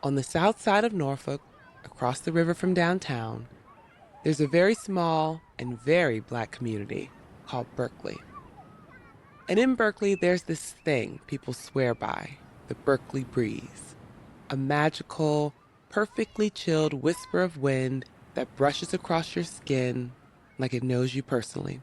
On the south side of Norfolk, across the river from downtown, there's a very small and very Black community called Berkley. And in Berkeley, there's this thing people swear by, the Berkeley breeze, a magical, perfectly chilled whisper of wind that brushes across your skin like it knows you personally.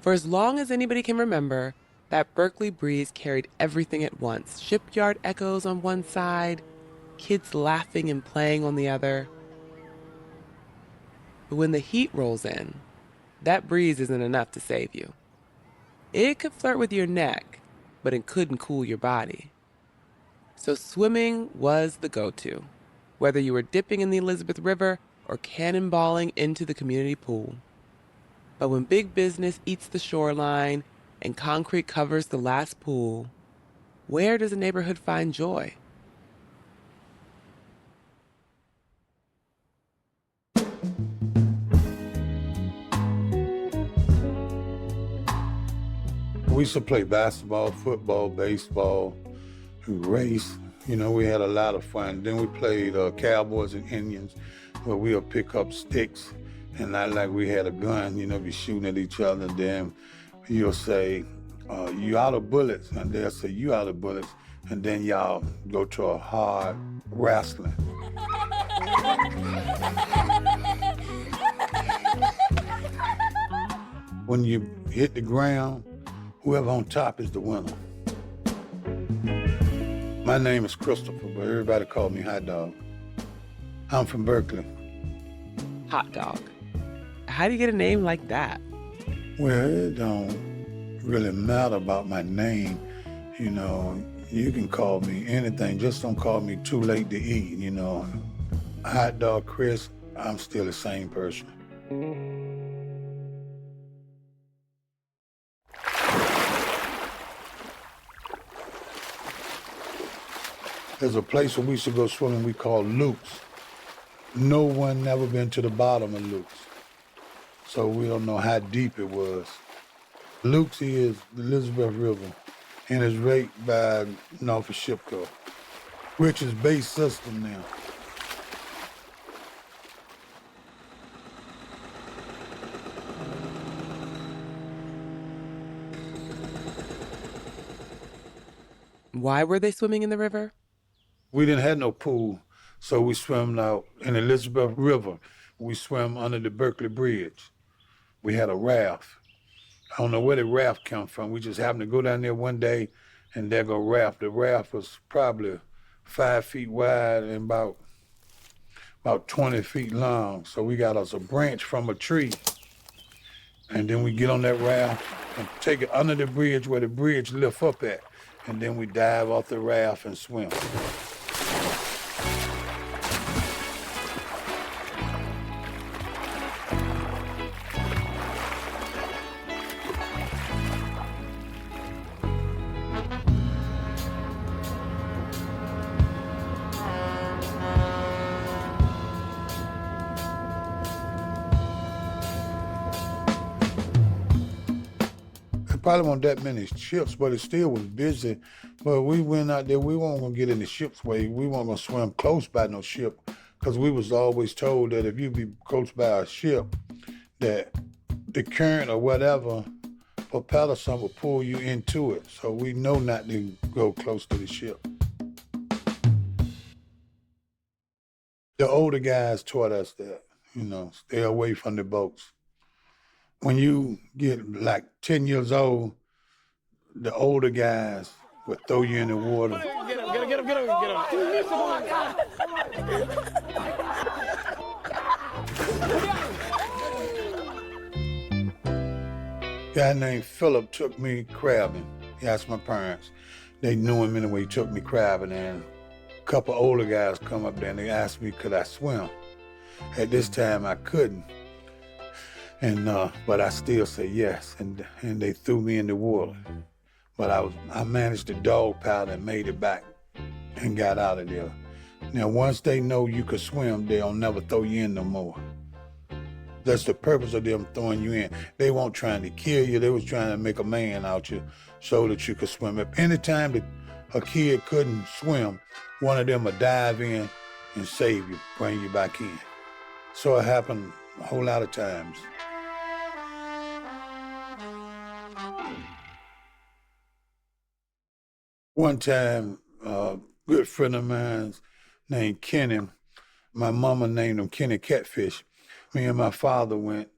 For as long as anybody can remember, that Berkeley breeze carried everything at once. Shipyard echoes on one side, kids laughing and playing on the other. But when the heat rolls in, that breeze isn't enough to save you. It could flirt with your neck, but it couldn't cool your body. So swimming was the go-to, whether you were dipping in the Elizabeth River or cannonballing into the community pool. But when big business eats the shoreline and concrete covers the last pool, where does a neighborhood find joy? We used to play basketball, football, baseball, race. You know, we had a lot of fun. Then we played Cowboys and Indians, where we'll pick up sticks and not like we had a gun, you know, be shooting at each other. And then you'll say, you out of bullets, and they'll say, you out of bullets. And then y'all go to a hard wrestling. When you hit the ground, whoever on top is the winner. My name is Christopher, but everybody call me Hot Dog. I'm from Berkeley. Hot Dog. How do you get a name like that? Well, it don't really matter about my name. You know, you can call me anything, just don't call me too late to eat, you know. Hot Dog Chris, I'm still the same person. There's a place where we used to go swimming we call Luke's. No one never been to the bottom of Luke's, so we don't know how deep it was. Luke's is the Elizabeth River, and is right by Norfolk Shipco, which is base system now. Why were they swimming in the river? We didn't have no pool, so we swam out in the Elizabeth River. We swam under the Berkeley Bridge. We had a raft. I don't know where the raft came from. We just happened to go down there one day, and there go raft. The raft was probably 5 feet wide and about 20 feet long. So we got us a branch from a tree, and then we get on that raft and take it under the bridge where the bridge lift up at, and then we dive off the raft and swim. Probably wasn't that many ships, but it still was busy. But we went out there, we weren't gonna get in the ship's way. We weren't gonna swim close by no ship, because we was always told that if you be close by a ship, that the current or whatever, propeller something will pull you into it. So we know not to go close to the ship. The older guys taught us that, you know, stay away from the boats. When you get like 10 years old, the older guys would throw you in the water. Get him. A guy named Philip took me crabbing. He asked my parents. They knew him anyway, he took me crabbing, and a couple older guys come up there and they asked me, could I swim? At this time, I couldn't. But I still say yes, and they threw me in the water. But I managed to dog paddle and made it back and got out of there. Now, once they know you could swim, they'll never throw you in no more. That's the purpose of them throwing you in. They weren't trying to kill you, they was trying to make a man out you so that you could swim. If anytime a kid couldn't swim, one of them would dive in and save you, bring you back in. So it happened a whole lot of times. One time, a good friend of mine named Kenny, my mama named him Kenny Catfish. Me and my father went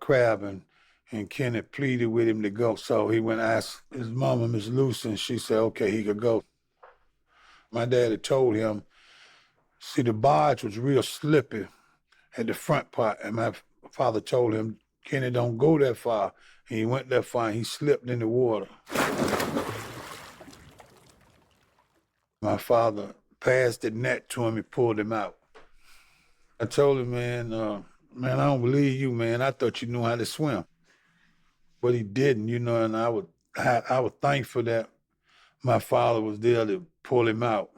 crabbing, and Kenny pleaded with him to go. So he went and asked his mama, Miss Lucy, and she said, okay, he could go. My daddy told him, see, the barge was real slippy at the front part, and my father told him, Kenny, don't go that far. And he went that far, and he slipped in the water. My father passed the net to him and pulled him out. I told him, man, I don't believe you, man. I thought you knew how to swim. But he didn't, and I was thankful that my father was there to pull him out,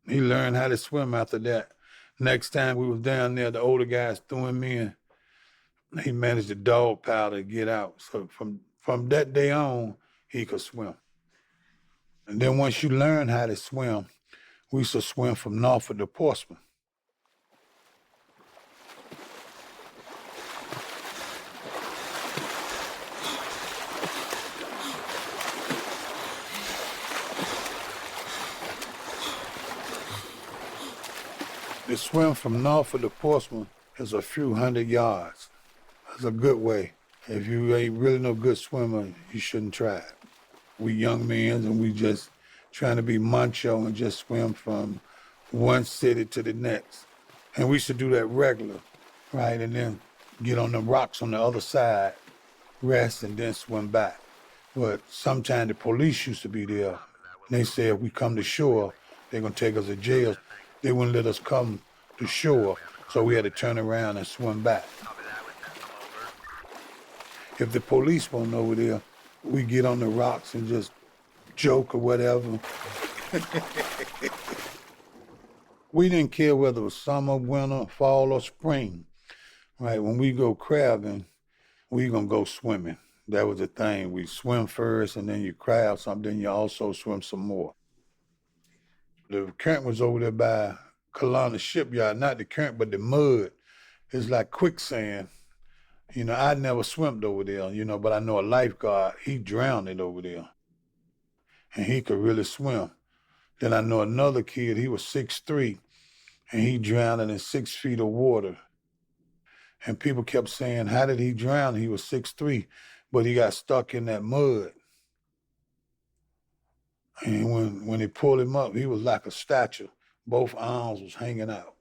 He learned how to swim after that. Next time we was down there, the older guys threw him in. He managed the dog paddle to get out. So from that day on, he could swim. And then once you learn how to swim, we used to swim from Norfolk to Portsmouth. The swim from Norfolk to Portsmouth is a few hundred yards. That's a good way. If you ain't really no good swimmer, you shouldn't try it. We young men and we just trying to be macho and just swim from one city to the next. And we should do that regular, right? And then get on the rocks on the other side, rest, and then swim back. But sometimes the police used to be there. And they said if we come to shore, they're gonna take us to jail. They wouldn't let us come to shore, so we had to turn around and swim back. If the police won't over there, we get on the rocks and just joke or whatever. We didn't care whether it was summer, winter, fall, or spring, right? When we go crabbing, we gonna go swimming. That was the thing. We swim first, and then you crab something, then you also swim some more. The current was over there by Kelowna Shipyard, not the current, but the mud. It's like quicksand. I never swam over there, but I know a lifeguard, he drowned it over there. And he could really swim. Then I know another kid, he was 6'3", and he drowned in 6 feet of water. And people kept saying, how did he drown? He was 6'3", but he got stuck in that mud. And when they pulled him up, he was like a statue. Both arms was hanging out.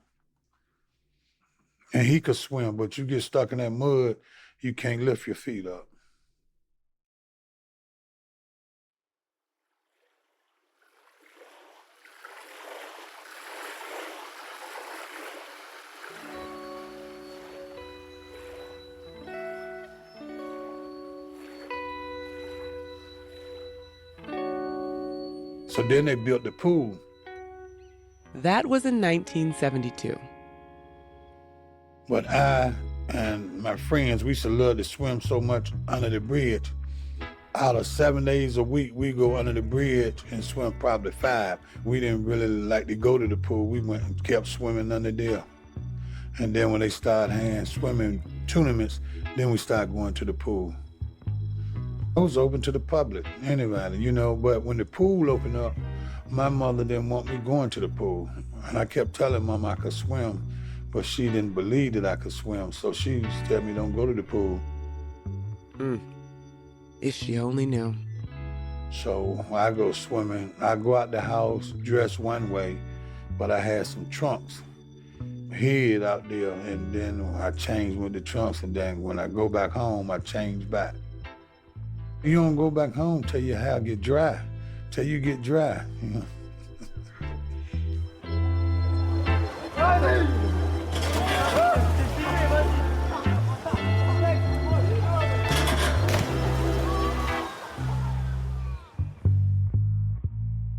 And he could swim, but you get stuck in that mud, you can't lift your feet up. So then they built the pool. That was in 1972. But I and my friends, we used to love to swim so much under the bridge. Out of 7 days a week, we go under the bridge and swim probably 5. We didn't really like to go to the pool. We went and kept swimming under there. And then when they started having swimming tournaments, then we started going to the pool. It was open to the public, anybody, but when the pool opened up, my mother didn't want me going to the pool. And I kept telling Mama I could swim, but she didn't believe that I could swim, so she used to tell me don't go to the pool. If she only knew. So I go swimming. I go out the house dressed one way, but I had some trunks hid out there, and then I changed with the trunks, and then when I go back home, I change back. You don't go back home till your hair get dry, till you get dry.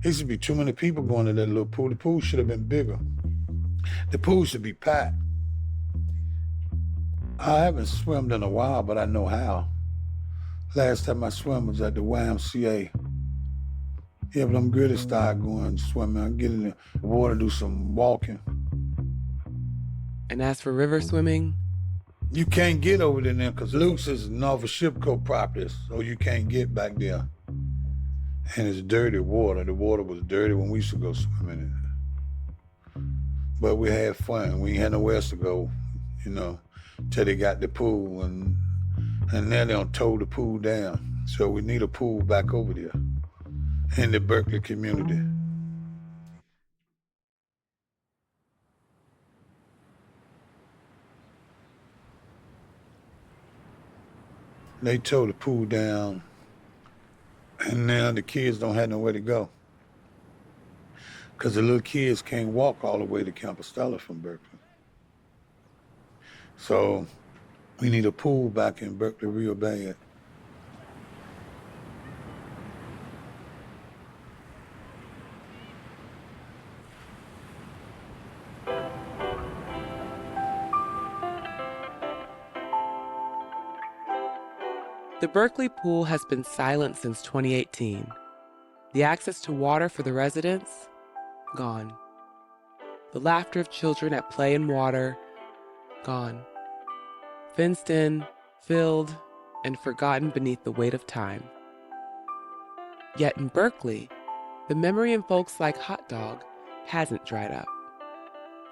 There used to be too many people going to that little pool. The pool should have been bigger. The pool should be packed. I haven't swum in a while, but I know how. Last time I swam was at the YMCA. Yeah, but I'm good at start going swimming. I get in the water, do some walking. And as for river swimming, You can't get over there now because Luke's is Norfolk Shipco property, so you can't get back there. And it's dirty water. The water was dirty when we used to go swimming in it. But we had fun. We ain't had nowhere else to go, till they got the pool. And now they done tore the pool down. So we need a pool back over there in the Berkley community. They tore the pool down, and now the kids don't have nowhere to go. Because the little kids can't walk all the way to Compostela from Berkeley. So we need a pool back in Berkeley real bad. the Berkley pool has been silent since 2018. The access to water for the residents? Gone. The laughter of children at play in water? Gone. Fenced in, filled, and forgotten beneath the weight of time. Yet in Berkeley, the memory in folks like Hot Dog hasn't dried up.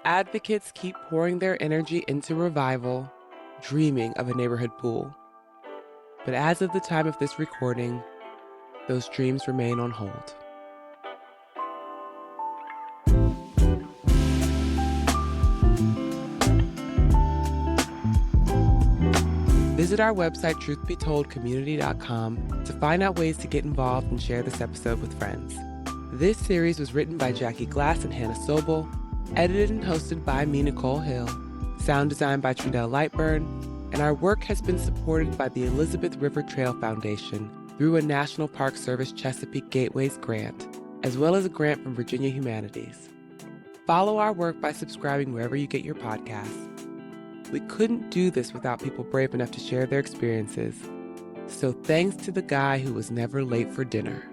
Advocates keep pouring their energy into revival, dreaming of a neighborhood pool. But as of the time of this recording, those dreams remain on hold. Visit our website, truthbetoldcommunity.com, to find out ways to get involved and share this episode with friends. This series was written by Jackie Glass and Hannah Sobel, edited and hosted by me, Nicole Hill, sound designed by Trindell Lightburn, and our work has been supported by the Elizabeth River Trail Foundation through a National Park Service Chesapeake Gateways grant, as well as a grant from Virginia Humanities. Follow our work by subscribing wherever you get your podcasts. We couldn't do this without people brave enough to share their experiences. So thanks to the guy who was never late for dinner.